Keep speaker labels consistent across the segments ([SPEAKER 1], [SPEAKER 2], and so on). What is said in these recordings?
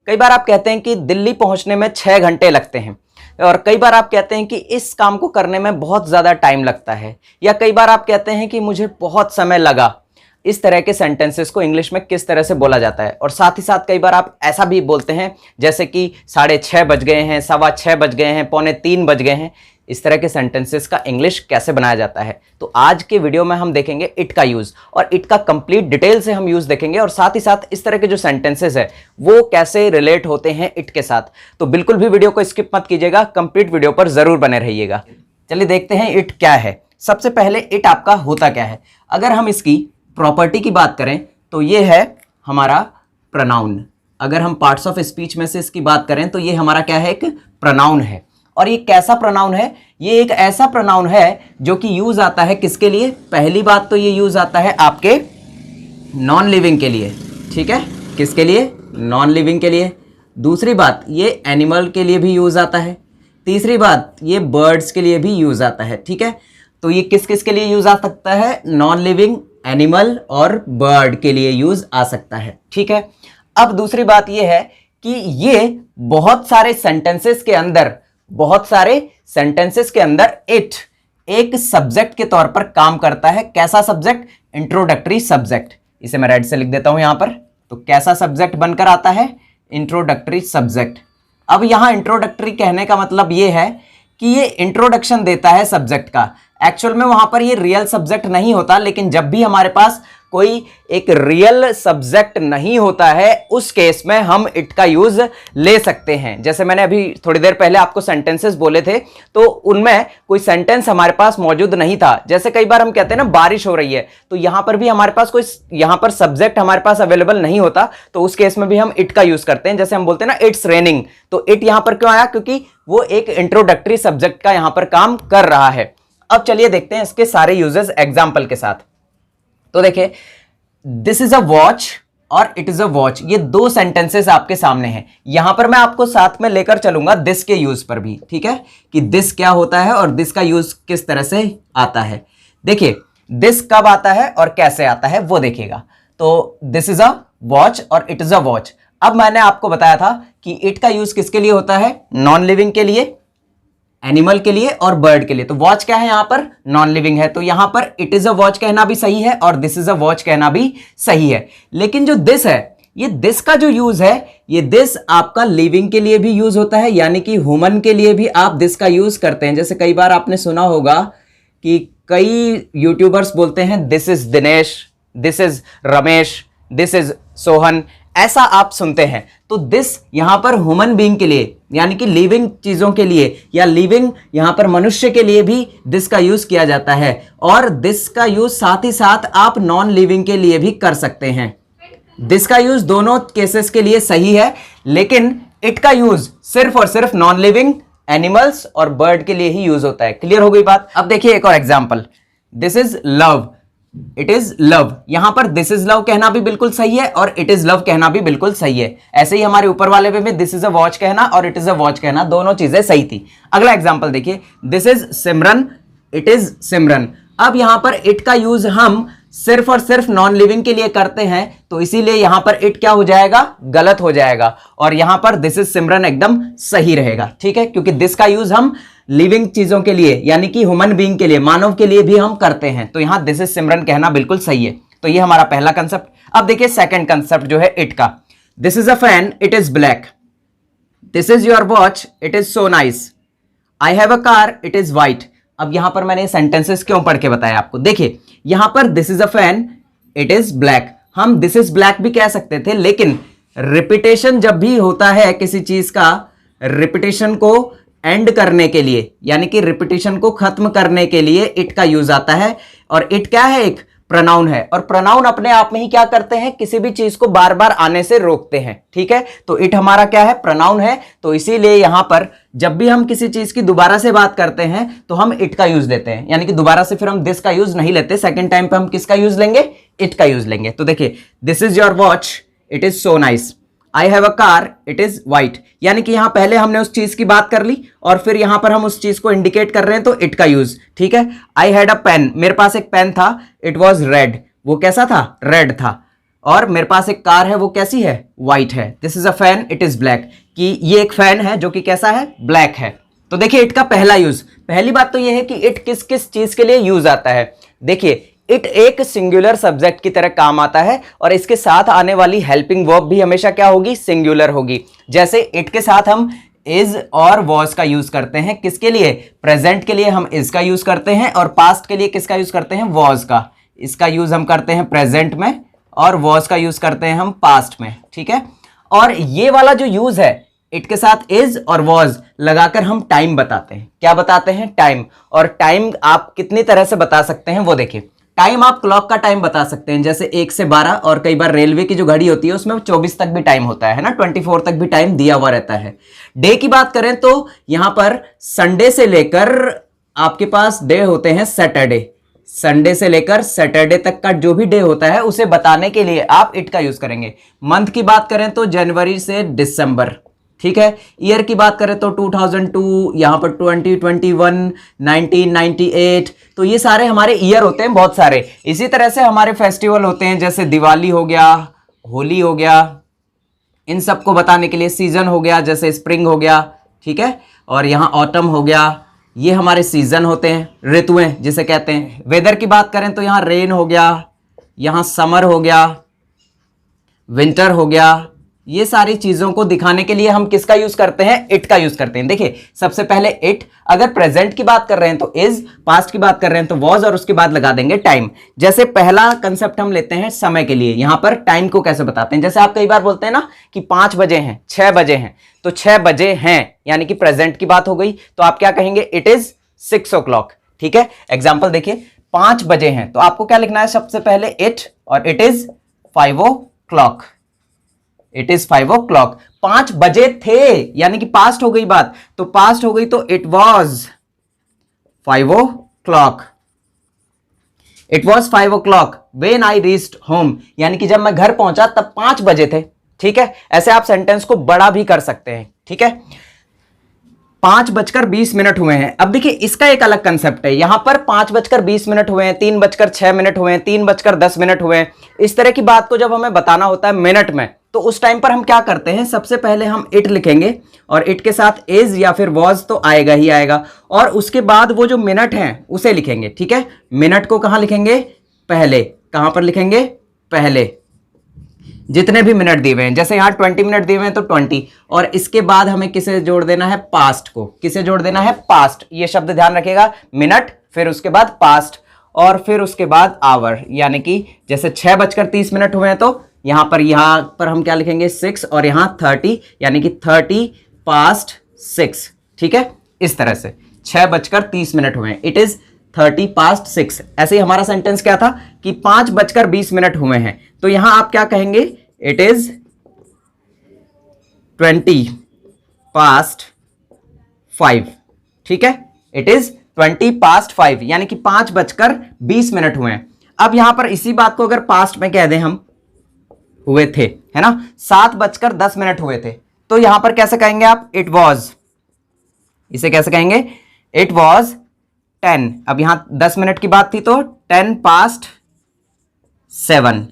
[SPEAKER 1] कई बार आप कहते हैं कि दिल्ली पहुंचने में 6 घंटे लगते हैं, और कई बार आप कहते हैं कि इस काम को करने में बहुत ज़्यादा टाइम लगता है, या कई बार आप कहते हैं कि मुझे बहुत समय लगा। इस तरह के सेंटेंसेस को इंग्लिश में किस तरह से बोला जाता है। और साथ ही साथ कई बार आप ऐसा भी बोलते हैं जैसे कि 6:30 बज गए हैं, 6:15 बज गए हैं, 2:45 बज गए हैं। इस तरह के सेंटेंसेस का इंग्लिश कैसे बनाया जाता है, तो आज के वीडियो में हम देखेंगे इट का यूज़, और इट का कंप्लीट डिटेल से हम यूज़ देखेंगे, और साथ ही साथ इस तरह के जो सेंटेंसेस है वो कैसे रिलेट होते हैं इट के साथ। तो बिल्कुल भी वीडियो को स्किप मत कीजिएगा, कंप्लीट वीडियो पर ज़रूर बने रहिएगा। चलिए देखते हैं इट क्या है। सबसे पहले इट आपका होता क्या है। अगर हम इसकी प्रॉपर्टी की बात करें तो ये है हमारा प्रोनाउन। अगर हम पार्ट्स ऑफ स्पीच में से इसकी बात करें तो ये हमारा क्या है, एक प्रोनाउन है। और ये कैसा प्रोनाउन है, ये एक ऐसा प्रोनाउन है जो कि यूज आता है किसके लिए। पहली बात तो ये यूज आता है आपके नॉन लिविंग के लिए, ठीक है, किसके लिए, नॉन लिविंग के लिए। दूसरी बात ये एनिमल के लिए भी यूज आता है। तीसरी बात ये बर्ड्स के लिए भी यूज आता है, ठीक है। तो ये किस किस के लिए यूज आ सकता है, नॉन लिविंग, एनिमल और बर्ड के लिए यूज आ सकता है, ठीक है। अब दूसरी बात ये है कि ये बहुत सारे सेंटेंसेस के अंदर इट एक सब्जेक्ट के तौर पर काम करता है। कैसा सब्जेक्ट, इंट्रोडक्टरी सब्जेक्ट। इसे मैं रेड से लिख देता हूं यहां पर। तो कैसा सब्जेक्ट बनकर आता है, इंट्रोडक्टरी सब्जेक्ट। अब यहां इंट्रोडक्टरी कहने का मतलब ये है कि ये इंट्रोडक्शन देता है सब्जेक्ट का। एक्चुअल में वहां पर ये रियल सब्जेक्ट नहीं होता, लेकिन जब भी हमारे पास कोई एक रियल सब्जेक्ट नहीं होता है उस केस में हम इट का यूज ले सकते हैं। जैसे मैंने अभी थोड़ी देर पहले आपको सेंटेंसेस बोले थे, तो उनमें कोई सेंटेंस हमारे पास मौजूद नहीं था। जैसे कई बार हम कहते हैं ना बारिश हो रही है, तो यहां पर भी हमारे पास कोई यहां पर सब्जेक्ट हमारे पास अवेलेबल नहीं होता, तो उस केस में भी हम इट का यूज करते हैं। जैसे हम बोलते हैं ना इट्स रेनिंग, तो इट यहां पर क्यों आया, क्योंकि वो एक इंट्रोडक्टरी सब्जेक्ट का यहां पर काम कर रहा है। अब चलिए देखते हैं इसके सारे यूजेस एग्जाम्पल के साथ। तो देखिए, दिस इज अ वॉच और इट इज अ वॉच, ये दो सेंटेंसेस आपके सामने हैं। यहां पर मैं आपको साथ में लेकर चलूंगा दिस के यूज पर भी, ठीक है, कि दिस क्या होता है और दिस का यूज किस तरह से आता है। देखिए दिस कब आता है और कैसे आता है वो देखिएगा। तो दिस इज अ वॉच और इट इज अ वॉच। अब मैंने आपको बताया था कि इट का यूज किसके लिए होता है, नॉन लिविंग के लिए, एनिमल के लिए और बर्ड के लिए। तो वॉच क्या है, यहां पर नॉन लिविंग है, तो यहां पर इट इज अ वॉच कहना भी सही है और दिस इज अ वॉच कहना भी सही है। लेकिन जो दिस है, ये दिस का जो यूज है, ये दिस आपका लिविंग के लिए भी यूज होता है, यानी कि ह्यूमन के लिए भी आप दिस का यूज करते हैं। जैसे कई बार आपने सुना होगा कि कई यूट्यूबर्स बोलते हैं this is Dinesh, this is Ramesh, this is Sohan, ऐसा आप सुनते हैं। तो दिस यहां पर ह्यूमन बीइंग के लिए, यानी कि लिविंग चीजों के लिए या लिविंग यहां पर मनुष्य के लिए भी दिस का यूज किया जाता है। और दिस का यूज साथ ही साथ आप नॉन लिविंग के लिए भी कर सकते हैं। दिस का यूज दोनों केसेस के लिए सही है, लेकिन इट का यूज सिर्फ और सिर्फ नॉन लिविंग, एनिमल्स और बर्ड के लिए ही यूज होता है। क्लियर हो गई बात। अब देखिए एक और example, this is love, it is love. यहां पर दिस इज लव कहना भी बिल्कुल सही है और इट इज लव कहना भी बिल्कुल सही है। ऐसे ही हमारे ऊपर वाले में दिस इज अ वॉच कहना और इट इज अ वॉच कहना, दोनों चीजें सही थी। अगला एग्जांपल देखिए, this is Simran, it is Simran. अब यहां पर इट का यूज हम सिर्फ और सिर्फ नॉन लिविंग के लिए करते हैं, तो इसीलिए यहां पर इट क्या हो जाएगा, गलत हो जाएगा, और यहां पर दिस इज सिमरन एकदम सही रहेगा, ठीक है, क्योंकि दिस का यूज हम लिविंग चीजों के लिए, यानी कि ह्यूमन बीइंग के लिए, मानव के लिए भी हम करते हैं। तो यहां दिस इज सिमरन कहना बिल्कुल सही है। तो ये हमारा पहला कंसेप्ट। अब देखिए सेकंड कंसेप्ट जो है इट का, this is a fan, it is black, this is your watch, it is so nice, I have a car, it is white. अब यहां पर मैंने सेंटेंसेस क्यों पढ़ के बताया आपको। देखिए यहां पर this is a fan, it is black, हम दिस इज ब्लैक भी कह सकते थे, लेकिन रिपीटेशन जब भी होता है किसी चीज का, रिपीटेशन को एंड करने के लिए, यानी कि रिपीटेशन को खत्म करने के लिए इट का यूज आता है। और इट क्या है, एक प्रोनाउन है, और प्रोनाउन अपने आप में ही क्या करते हैं, किसी भी चीज को बार बार आने से रोकते हैं, ठीक है। तो इट हमारा क्या है, प्रोनाउन है, तो इसीलिए यहां पर जब भी हम किसी चीज की दोबारा से बात करते हैं तो हम इट का यूज लेते हैं, यानी कि दोबारा से फिर हम दिस का यूज नहीं लेते। सेकंड टाइम पे हम किसका यूज लेंगे, इट का यूज लेंगे। तो देखिए, this is your watch, it is so nice, I have a car, it is white, यानी कि यहां पहले हमने उस चीज की बात कर ली और फिर यहां पर हम उस चीज को इंडिकेट कर रहे हैं, तो इट का यूज, ठीक है। आई हैड अ पेन, मेरे पास एक पेन था, इट वॉज रेड, वो कैसा था, रेड था। और मेरे पास एक कार है, वो कैसी है, व्हाइट है। This is a fan, it is black, कि ये एक फैन है जो कि कैसा है, ब्लैक है। तो देखिए इट का पहला यूज, पहली बात तो ये है कि इट किस किस चीज के लिए यूज आता है। देखिए इट एक सिंगुलर सब्जेक्ट की तरह काम आता है और इसके साथ आने वाली हेल्पिंग वर्ब भी हमेशा क्या होगी, सिंगुलर होगी। जैसे इट के साथ हम इज और वॉज का यूज करते हैं, किसके लिए, प्रेजेंट के लिए हम इज का यूज करते हैं और पास्ट के लिए किसका यूज करते हैं, वॉज का। इसका यूज हम करते हैं प्रेजेंट में और वॉज का यूज करते हैं हम पास्ट में, ठीक है। और ये वाला जो यूज है इट के साथ इज और वॉज लगाकर हम टाइम बताते हैं। क्या बताते हैं, टाइम। और टाइम आप कितनी तरह से बता सकते हैं वो देखिए। टाइम आप क्लॉक का टाइम बता सकते हैं, जैसे 1 से 12, और कई बार रेलवे की जो घड़ी होती है उसमें 24 तक भी टाइम होता है ना, 24 तक भी टाइम दिया हुआ रहता है। डे की बात करें तो यहां पर संडे से लेकर आपके पास डे होते हैं सैटरडे, संडे से लेकर सैटरडे तक का जो भी डे होता है उसे बताने के लिए आप इट का यूज करेंगे। मंथ की बात करें तो जनवरी से दिसंबर, ठीक है। ईयर की बात करें तो 2002, यहां पर 2021, 1998, तो ये सारे हमारे ईयर होते हैं बहुत सारे। इसी तरह से हमारे फेस्टिवल होते हैं, जैसे दिवाली हो गया, होली हो गया, इन सबको बताने के लिए सीजन हो गया, जैसे स्प्रिंग हो गया, ठीक है। और यहां ऑटम हो गया, ये हमारे सीजन होते हैं, ऋतुएं जिसे कहते हैं। वेदर की बात करें तो यहां रेन हो गया, यहां समर हो गया, विंटर हो गया। ये सारी चीजों को दिखाने के लिए हम किसका यूज करते हैं, इट का यूज करते हैं। देखिए सबसे पहले इट, अगर प्रेजेंट की बात कर रहे हैं तो इज, पास्ट की बात कर रहे हैं तो वॉज, और उसके बाद लगा देंगे टाइम। जैसे पहला कंसेप्ट हम लेते हैं समय के लिए, यहां पर टाइम को कैसे बताते हैं। जैसे आप कई बार बोलते हैं ना कि 5 बजे हैं, 6 बजे हैं, तो 6 बजे हैं यानी कि प्रेजेंट की बात हो गई, तो आप क्या कहेंगे, इट इज 6 o'clock, ठीक है। एग्जाम्पल देखिए 5 बजे हैं तो आपको क्या लिखना है, सबसे पहले इट, और it is 5 o'clock, it is 5 o'clock। 5 बजे थे यानी कि पास्ट हो गई बात, तो पास्ट हो गई तो it was 5 o'clock, it was 5 o'clock when I reached home, यानी कि जब मैं घर पहुंचा तब 5 बजे थे, ठीक है। ऐसे आप सेंटेंस को बड़ा भी कर सकते हैं, ठीक है। 5:20 हुए हैं। अब देखिए इसका एक अलग कंसेप्ट है, यहां पर 5:20 हुए हैं, 3:06 हुए हैं, 3:10 हुए हैं। इस तरह की बात को जब हमें बताना होता है मिनट में, तो उस टाइम पर हम क्या करते हैं, सबसे पहले हम इट लिखेंगे और इट के साथ इज या फिर वॉज तो आएगा ही आएगा, और उसके बाद वो जो मिनट है उसे लिखेंगे, ठीक है। मिनट को कहां लिखेंगे, पहले। कहां पर लिखेंगे, पहले। जितने भी मिनट दिए हुए हैं, जैसे यहां 20 मिनट दिए हुए हैं तो 20, और इसके बाद हमें किसे जोड़ देना है, पास्ट को। किसे जोड़ देना है, पास्ट। ये शब्द ध्यान रखिएगा, मिनट, फिर उसके बाद पास्ट, और फिर उसके बाद आवर, यानी कि जैसे 6:30 हुए हैं तो यहां पर हम क्या लिखेंगे, 6, और यहां 30, यानी कि 30 past 6, ठीक है। इस तरह से 6:30 हुए हैं, इट इज 30 past 6। ऐसे ही हमारा सेंटेंस क्या था कि 5:20 हुए हैं, तो यहां आप क्या कहेंगे, इट इज 20 past 5, ठीक है। इट इज 20 past 5 यानी कि 5:20 हुए हैं। अब यहां पर इसी बात को अगर पास्ट में कह दें हम, हुए थे, है ना, 7:10 हुए थे, तो यहां पर कैसे कहेंगे आप, इट वॉज। इसे कैसे कहेंगे, इट वॉज 10। अब यहां 10 मिनट की बात थी तो 10 past 7।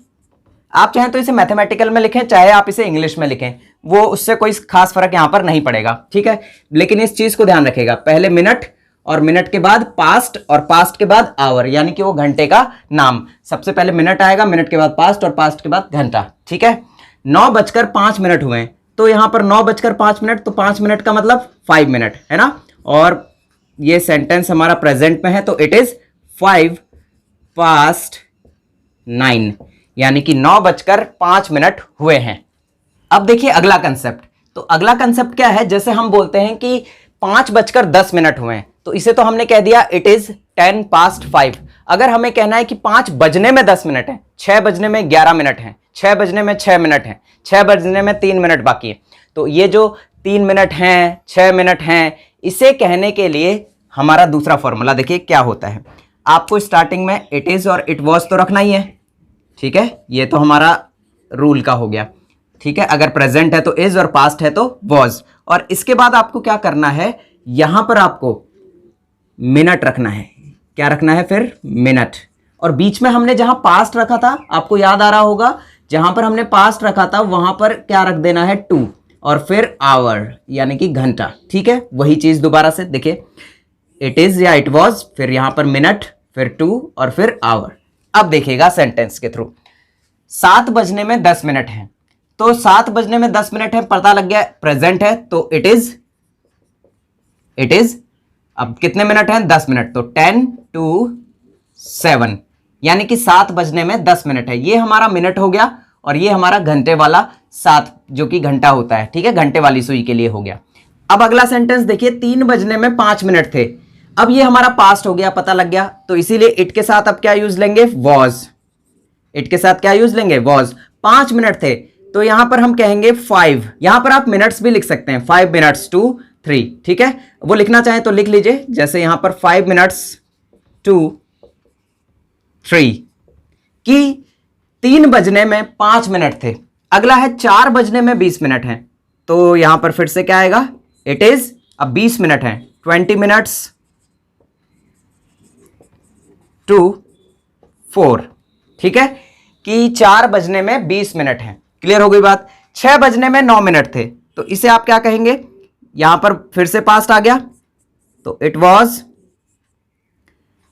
[SPEAKER 1] आप चाहें तो इसे मैथमेटिकल में लिखें, चाहे आप इसे इंग्लिश में लिखें, वो उससे कोई खास फर्क यहां पर नहीं पड़ेगा, ठीक है। लेकिन इस चीज को ध्यान रखिएगा, पहले मिनट, और मिनट के बाद पास्ट, और पास्ट के बाद आवर, यानी कि वो घंटे का नाम। सबसे पहले मिनट आएगा, मिनट के बाद पास्ट, और पास्ट के बाद घंटा, ठीक है। 9:05 हुए हैं, तो यहां पर 9:05, तो 5 मिनट का मतलब 5 मिनट, है ना। और ये सेंटेंस हमारा प्रेजेंट में है, तो इट इज 5 past 9, यानी कि 9:05 हुए हैं। अब देखिए अगला कंसेप्ट, तो अगला कंसेप्ट क्या है, जैसे हम बोलते हैं कि 5:10 हुए हैं, तो इसे तो हमने कह दिया इट इज 10 past 5। अगर हमें कहना है कि 5 बजने में 10 मिनट है, 6 बजने में 11 मिनट है, 6 बजने में 6 मिनट है, 6 बजने में 3 मिनट बाकी है, तो ये जो 3 मिनट हैं, 6 मिनट हैं, इसे कहने के लिए हमारा दूसरा फॉर्मूला देखिए क्या होता है। आपको स्टार्टिंग में इट इज और इट वॉज तो रखना ही है, ठीक है। ये तो हमारा रूल का हो गया, ठीक है। अगर प्रेजेंट है तो इज और पास्ट है तो वॉज, और इसके बाद आपको क्या करना है, यहां पर आपको मिनट रखना है। क्या रखना है फिर, मिनट। और बीच में हमने जहां पास्ट रखा था, आपको याद आ रहा होगा जहां पर हमने पास्ट रखा था वहां पर क्या रख देना है, टू, और फिर आवर यानी कि घंटा। ठीक है, वही चीज दोबारा से देखिए, इट इज या इट वॉज, फिर यहां पर मिनट, फिर टू और फिर आवर। अब देखिएगा सेंटेंस के थ्रू, 7 बजने में 10 मिनट है, तो 7 बजने में 10 मिनट है, पता लग गया प्रेजेंट है, तो इट इज। अब कितने मिनट हैं, 10 मिनट, तो 10 to 7 यानी कि 7 बजने में 10 मिनट है। ये हमारा मिनट हो गया और ये हमारा घंटे वाला 7 जो कि घंटा होता है। ठीक है, घंटे वाली सुई के लिए हो गया। अब अगला सेंटेंस देखिए, 3 बजने में 5 मिनट थे। अब ये हमारा पास्ट हो गया, पता लग गया, तो इसीलिए इट के साथ अब क्या यूज लेंगे, वॉज। इट के साथ क्या यूज लेंगे, वॉज। 5 मिनट थे, तो यहां पर हम कहेंगे 5। यहां पर आप मिनट्स भी लिख सकते हैं, 5 minutes to 3। ठीक है, वो लिखना चाहें तो लिख लीजिए, जैसे यहां पर 5 minutes to 3 कि 3 बजने में 5 मिनट थे। अगला है 4 बजने में 20 मिनट हैं, तो यहां पर फिर से क्या आएगा, इट इज। अब 20 मिनट हैं, 20 minutes to 4। ठीक है, कि 4 बजने में 20 मिनट हैं। क्लियर हो गई बात। 6 बजने में 9 मिनट थे, तो इसे आप क्या कहेंगे, यहां पर फिर से पास्ट आ गया, तो it was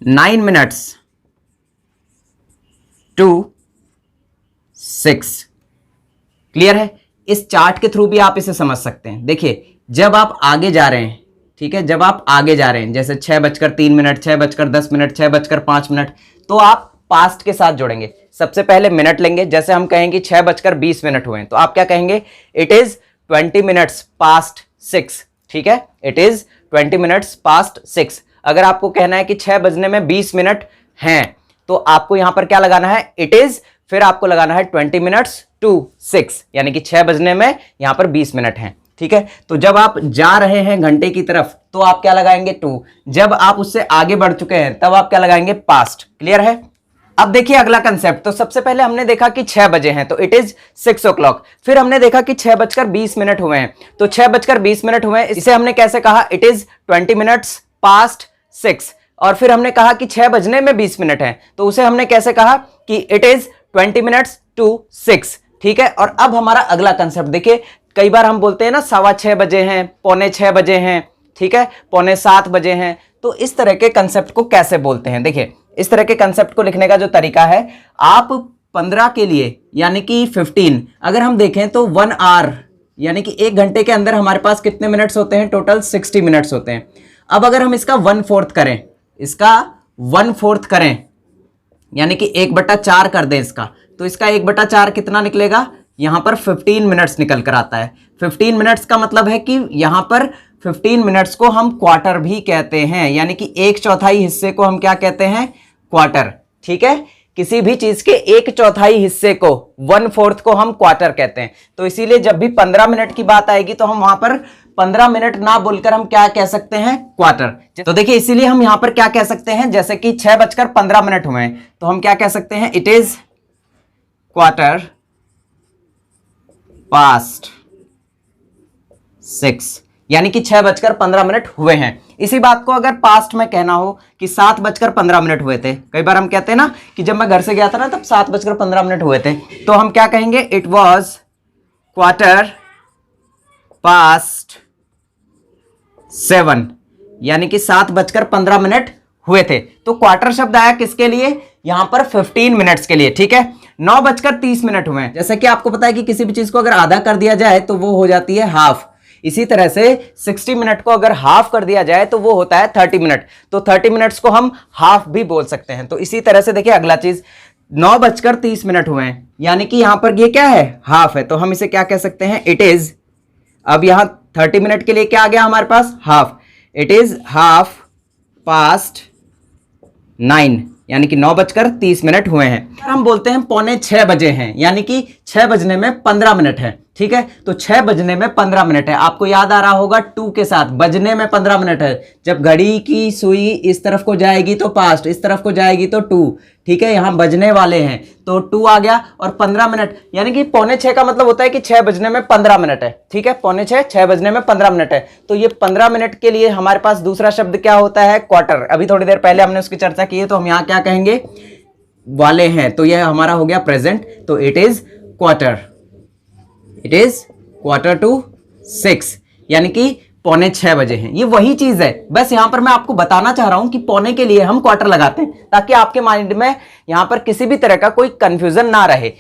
[SPEAKER 1] 9 minutes to 6। Clear है, इस चार्ट के थ्रू भी आप इसे समझ सकते हैं। देखिए, जब आप आगे जा रहे हैं, ठीक है, जब आप आगे जा रहे हैं, जैसे 6:03, 6:10, 6:05, तो आप पास्ट के साथ जोड़ेंगे। सबसे पहले मिनट लेंगे, जैसे हम कहेंगे 6:20 हुए हैं, तो आप क्या कहेंगे, इट इज 20 minutes past 6। ठीक है, इट इज 20 minutes past 6। अगर आपको कहना है कि 6 बजने में 20 मिनट हैं, तो आपको यहां पर क्या लगाना है, इट इज, फिर आपको लगाना है 20 minutes to 6, यानी कि 6 बजने में यहां पर 20 मिनट हैं। ठीक है, तो जब आप जा रहे हैं घंटे की तरफ, तो आप क्या लगाएंगे, टू। जब आप उससे आगे बढ़ चुके हैं, तब आप क्या लगाएंगे, पास्ट। क्लियर है। अब देखिए अगला कंसेप्ट, तो सबसे पहले हमने देखा कि 6 बजे हैं, तो इट इज 6 o'clock। फिर हमने देखा कि 6:20 हुए हैं, तो 6:20 हुए हैं, इसे हमने कैसे कहा, इट इज 20 minutes past 6। और फिर हमने कहा कि 6 बजने में 20 मिनट है, तो उसे हमने कैसे कहा कि इट इज 20 minutes to 6। ठीक है, और अब हमारा अगला कंसेप्ट देखिए, कई बार हम बोलते हैं ना 6:15 बजे हैं, 6:45 बजे हैं, ठीक है, 6:45 बजे हैं, तो इस तरह के कंसेप्ट को कैसे बोलते हैं। देखिए, इस तरह के कंसेप्ट को लिखने का जो तरीका है, आप 15 के लिए यानी कि 15, अगर हम देखें तो 1 hour यानी कि 1 घंटे के अंदर हमारे पास कितने मिनट्स होते हैं, टोटल 60 मिनट्स होते हैं। अब अगर हम इसका 1/4 करें, इसका 1/4 करें यानी कि 1/4 कर दें इसका, तो इसका 1/4 कितना निकलेगा, यहां पर 15 मिनट्स निकल कर आता है। 15 मिनट्स का मतलब है कि यहां पर 15 मिनट्स को हम क्वार्टर भी कहते हैं, यानी कि 1/4 हिस्से को हम क्या कहते हैं, क्वार्टर। ठीक है, किसी भी चीज के 1/4 हिस्से को, 1/4 को हम क्वार्टर कहते हैं। तो इसीलिए जब भी 15 मिनट की बात आएगी, तो हम वहां पर 15 मिनट ना बोलकर हम क्या कह सकते हैं, क्वार्टर। तो देखिए, इसीलिए हम यहां पर क्या कह सकते हैं, जैसे कि 6:15 हुए हैं, तो हम क्या कह सकते हैं, इट इज क्वार्टर पास्ट 6, यानी कि 6:15 हुए हैं। इसी बात को अगर पास्ट में कहना हो कि 7:15 हुए थे, कई बार हम कहते हैं ना कि जब मैं घर से गया था ना, तब 7:15 हुए थे, तो हम क्या कहेंगे, इट वॉज क्वार्टर पास्ट 7, यानी कि 7:15 हुए थे। तो क्वार्टर शब्द आया किसके लिए, यहां पर 15 मिनट्स के लिए। ठीक है, 9:30 हुए हैं। जैसे कि आपको पता है कि किसी भी चीज को अगर आधा कर दिया जाए तो वो हो जाती है हाफ। इसी तरह से 60 मिनट को अगर हाफ कर दिया जाए तो वो होता है 30 मिनट। तो 30 मिनट्स को हम हाफ भी बोल सकते हैं। तो इसी तरह से देखिए अगला चीज, 9:30 हुए हैं, यानी कि यहां पर ये क्या है, हाफ है, तो हम इसे क्या कह सकते हैं, इट इज। अब यहां 30 मिनट के लिए क्या आ गया हमारे पास, half. It is half past 9, यानी कि 9:30 हुए हैं। हम बोलते हैं 5:45 बजे हैं, यानी कि 6 बजने में 15 मिनट है। ठीक है, तो 6 बजने में 15 मिनट है। आपको याद आ रहा होगा 2 के साथ, बजने में 15 मिनट है। जब घड़ी की सुई इस तरफ को जाएगी तो पास्ट, इस तरफ को जाएगी तो 2। ठीक है, यहां बजने वाले हैं तो 2 आ गया, और 15 मिनट यानी कि 5:45 का मतलब होता है कि 6 बजने में 15 मिनट है। ठीक है, 5:45, 6 बजने में 15 मिनट है। तो ये 15 मिनट के लिए हमारे पास दूसरा शब्द क्या होता है, क्वार्टर। अभी थोड़ी देर पहले हमने उसकी चर्चा की है, तो हम यहां क्या कहेंगे, वाले हैं, तो यह हमारा हो गया प्रेजेंट। तो it is quarter, it is 5:45, यानी कि 5:45 बजे हैं। ये वही चीज है, बस यहां पर मैं आपको बताना चाह रहा हूं कि पौने के लिए हम क्वार्टर लगाते हैं ताकि आपके माइंड में यहां पर किसी भी तरह का कोई कंफ्यूजन ना रहे।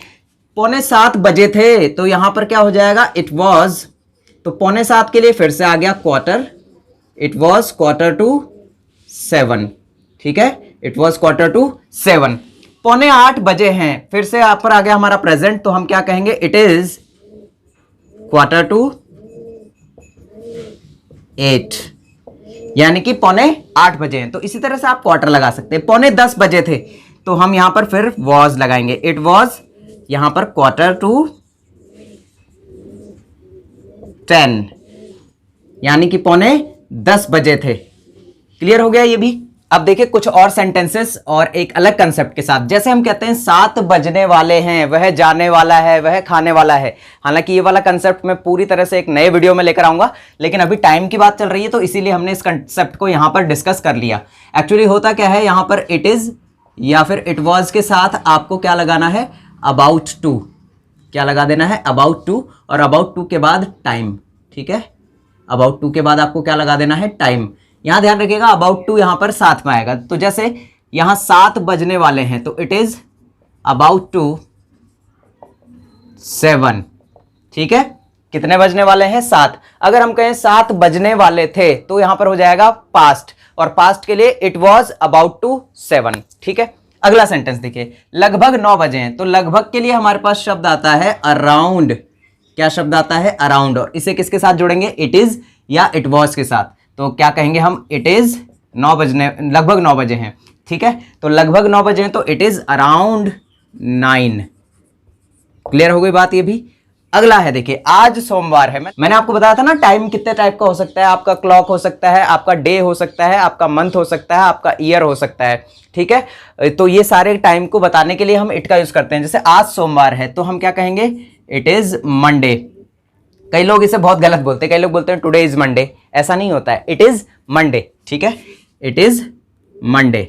[SPEAKER 1] 6:45 बजे थे तो यहां पर क्या हो जाएगा, इट वॉज, तो 6:45 के लिए फिर से आ गया क्वार्टर, इट वॉज 6:45, ठीक है, इट वॉज 6:45। 7:45 बजे हैं, फिर से यहां पर आ गया हमारा प्रेजेंट, तो हम क्या कहेंगे, इट इज 7:45, यानी कि 7:45 बजे हैं। तो इसी तरह से आप क्वार्टर लगा सकते हैं। 9:45 बजे थे तो हम यहां पर फिर वॉज लगाएंगे, इट वॉज यहां पर 9:45, यानी कि 9:45 बजे थे। क्लियर हो गया ये भी। अब देखिए कुछ और सेंटेंसेस और एक अलग कंसेप्ट के साथ, जैसे हम कहते हैं 7 बजने वाले हैं, वह जाने वाला है, वह खाने वाला है। हालांकि ये वाला कंसेप्ट मैं पूरी तरह से एक नए वीडियो में लेकर आऊंगा, लेकिन अभी टाइम की बात चल रही है तो इसीलिए हमने इस कंसेप्ट को यहां पर डिस्कस कर लिया। एक्चुअली होता क्या है, यहां पर इट इज या फिर इट वॉज के साथ आपको क्या लगाना है, अबाउट टू, क्या लगा देना है, अबाउट टू, और अबाउट टू के बाद टाइम, ठीक है, अबाउट टू के बाद आपको क्या लगा देना है, टाइम। यहां ध्यान रखिएगा अबाउट टू यहां पर साथ में आएगा, तो जैसे यहां 7 बजने वाले हैं तो इट इज अबाउट टू 7, ठीक है, कितने बजने वाले हैं, 7। अगर हम कहें 7 बजने वाले थे तो यहां पर हो जाएगा पास्ट, और पास्ट के लिए इट वॉज अबाउट टू 7, ठीक है। अगला सेंटेंस देखिए, लगभग 9 बजे हैं, तो लगभग के लिए हमारे पास शब्द आता है अराउंड, क्या शब्द आता है, अराउंड, और इसे किसके साथ जोड़ेंगे, इट इज या इट वॉज के साथ। तो क्या कहेंगे हम, इट इज 9 बजने, लगभग 9 बजे हैं, ठीक है, तो लगभग 9 बजे हैं तो इट इज अराउंड 9। क्लियर हो गई बात ये भी। अगला है देखिए, आज सोमवार है, मैंने आपको बताया था ना टाइम कितने टाइप का हो सकता है, आपका क्लॉक हो सकता है, आपका डे हो सकता है, आपका मंथ हो सकता है, आपका ईयर हो सकता है, ठीक है। तो ये सारे टाइम को बताने के लिए हम इट का यूज करते हैं। जैसे आज सोमवार है तो हम क्या कहेंगे, इट इज मंडे। कई लोग इसे बहुत गलत बोलते हैं, कई लोग बोलते हैं टुडे इज मंडे, ऐसा नहीं होता है, इट इज मंडे, ठीक है, इट इज मंडे।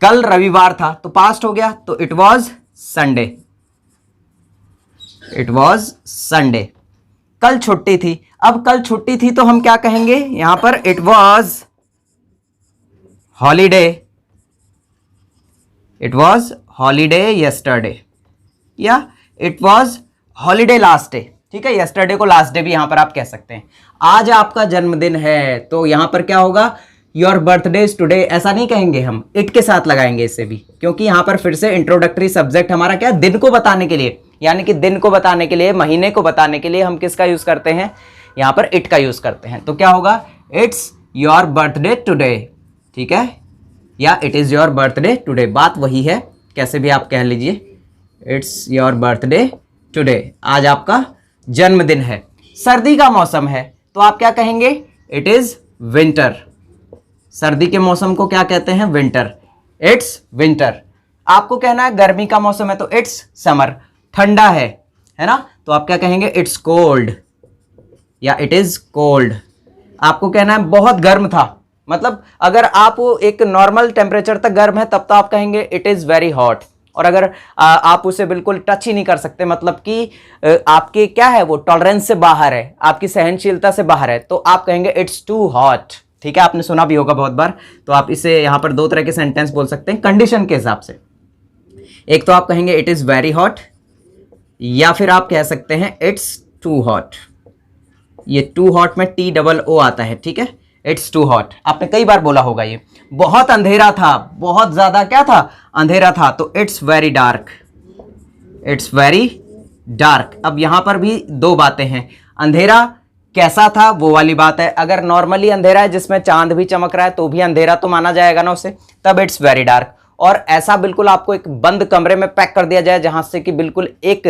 [SPEAKER 1] कल रविवार था तो पास्ट हो गया, तो it was Sunday, it was Sunday. कल छुट्टी थी, अब कल छुट्टी थी तो हम क्या कहेंगे यहां पर, it was holiday, it was holiday yesterday, या it was holiday last day, ठीक है, यस्टरडे को लास्ट डे भी यहां पर आप कह सकते हैं। आज आपका जन्मदिन है तो यहां पर क्या होगा, योर बर्थडे इज टुडे, ऐसा नहीं कहेंगे हम, इट के साथ लगाएंगे इसे भी, क्योंकि यहां पर फिर से इंट्रोडक्टरी सब्जेक्ट हमारा क्या है, दिन को बताने के लिए, यानी कि दिन को बताने के लिए, महीने को बताने के लिए हम किसका यूज करते हैं, यहां पर इट का यूज करते हैं। तो क्या होगा, इट्स योर बर्थडे टुडे, ठीक है, या it is your birthday today, बात वही है, कैसे भी आप कह लीजिए, इट्स योर बर्थडे टुडे, आज आपका जन्मदिन है। सर्दी का मौसम है तो आप क्या कहेंगे, इट इज विंटर, सर्दी के मौसम को क्या कहते हैं, विंटर, इट्स विंटर। आपको कहना है गर्मी का मौसम है तो इट्स समर, ठंडा है ना, तो आप क्या कहेंगे, इट्स कोल्ड, या इट इज कोल्ड। आपको कहना है बहुत गर्म था, मतलब अगर आप एक नॉर्मल टेम्परेचर तक गर्म है तब तो आप कहेंगे इट इज वेरी हॉट, और अगर आप उसे बिल्कुल टच ही नहीं कर सकते, मतलब कि आपके क्या है, वो टॉलरेंस से बाहर है, आपकी सहनशीलता से बाहर है, तो आप कहेंगे इट्स टू हॉट, ठीक है, आपने सुना भी होगा बहुत बार। तो आप इसे यहां पर 2 तरह के सेंटेंस बोल सकते हैं कंडीशन के हिसाब से। एक तो आप कहेंगे इट इज वेरी हॉट, या फिर आप कह सकते हैं इट्स टू हॉट। ये टू हॉट में TOO आता है, ठीक है, इट्स टू हॉट। आपने कई बार बोला होगा ये। बहुत अंधेरा था, बहुत ज्यादा क्या था, अंधेरा था, तो it's very dark, it's very dark. अब यहां पर भी 2 बातें हैं, अंधेरा कैसा था वो वाली बात है, अगर नॉर्मली अंधेरा है जिसमें चांद भी चमक रहा है तो भी अंधेरा तो माना जाएगा ना उसे, तब इट्स वेरी डार्क। और ऐसा बिल्कुल आपको एक बंद कमरे में पैक कर दिया जाए जहां से कि बिल्कुल एक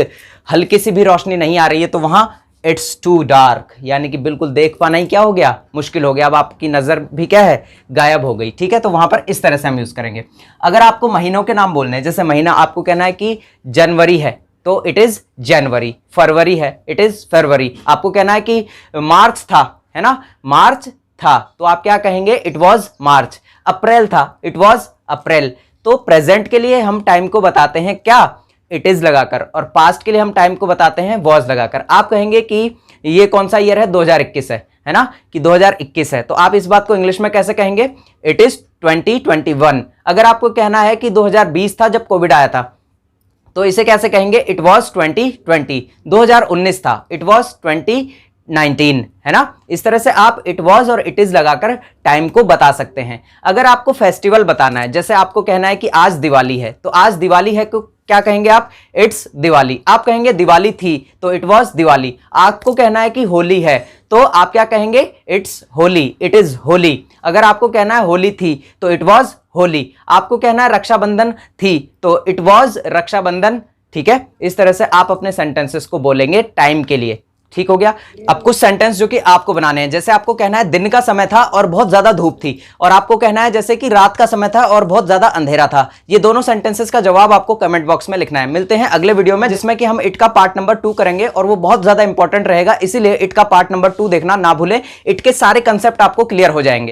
[SPEAKER 1] हल्की सी भी रोशनी नहीं आ रही है, तो वहां इट्स टू डार्क, यानी कि बिल्कुल देख पाना ही क्या हो गया, मुश्किल हो गया, अब आपकी नजर भी क्या है, गायब हो गई, ठीक है। तो वहां पर इस तरह से हम यूज करेंगे। अगर आपको महीनों के नाम बोलने हैं, जैसे महीना आपको कहना है कि जनवरी है तो इट इज जनवरी, फरवरी है इट इज फरवरी, आपको कहना है कि मार्च था, है ना, मार्च था, तो आप क्या कहेंगे, इट वॉज मार्च। अप्रैल था, इट वॉज अप्रैल। तो प्रेजेंट के लिए हम टाइम को बताते हैं क्या, इट इज लगाकर, और पास्ट के लिए हम टाइम को बताते हैं वॉज लगाकर। आप कहेंगे कि ये कौन सा ईयर है, 2021 है ना, कि 2021 है, तो आप इस बात को इंग्लिश में कैसे कहेंगे, इट इज 2021। अगर आपको कहना है कि 2020 था जब कोविड आया था, तो इसे कैसे कहेंगे, इट वॉज 2020। 2019 था, इट वॉज 2019, है ना। इस तरह से आप इट वॉज और इट इज लगाकर टाइम को बता सकते हैं। अगर आपको फेस्टिवल बताना है, जैसे आपको कहना है कि आज दिवाली है, तो आज दिवाली है तो क्या कहेंगे आप, इट्स दिवाली। आप कहेंगे दिवाली थी तो इट वॉज दिवाली। आपको कहना है कि होली है तो आप क्या कहेंगे, it's Holi, it is Holi. अगर आपको कहना है होली थी तो इट वॉज होली। आपको कहना है रक्षाबंधन थी तो इट वॉज रक्षाबंधन। ठीक है, इस तरह से आप अपने सेंटेंसेस को बोलेंगे टाइम के लिए। ठीक हो गया। अब कुछ सेंटेंस जो कि आपको बनाने हैं, जैसे आपको कहना है दिन का समय था और बहुत ज्यादा धूप थी, और आपको कहना है जैसे कि रात का समय था और बहुत ज्यादा अंधेरा था। ये दोनों सेंटेंसेस का जवाब आपको कमेंट बॉक्स में लिखना है। मिलते हैं अगले वीडियो में, जिसमें कि हम इट का पार्ट नंबर 2 करेंगे, और वो बहुत ज्यादा इंपॉर्टेंट रहेगा, इसीलिए इट का पार्ट नंबर 2 देखना ना भूलें। इट के सारे कंसेप्ट आपको क्लियर हो जाएंगे।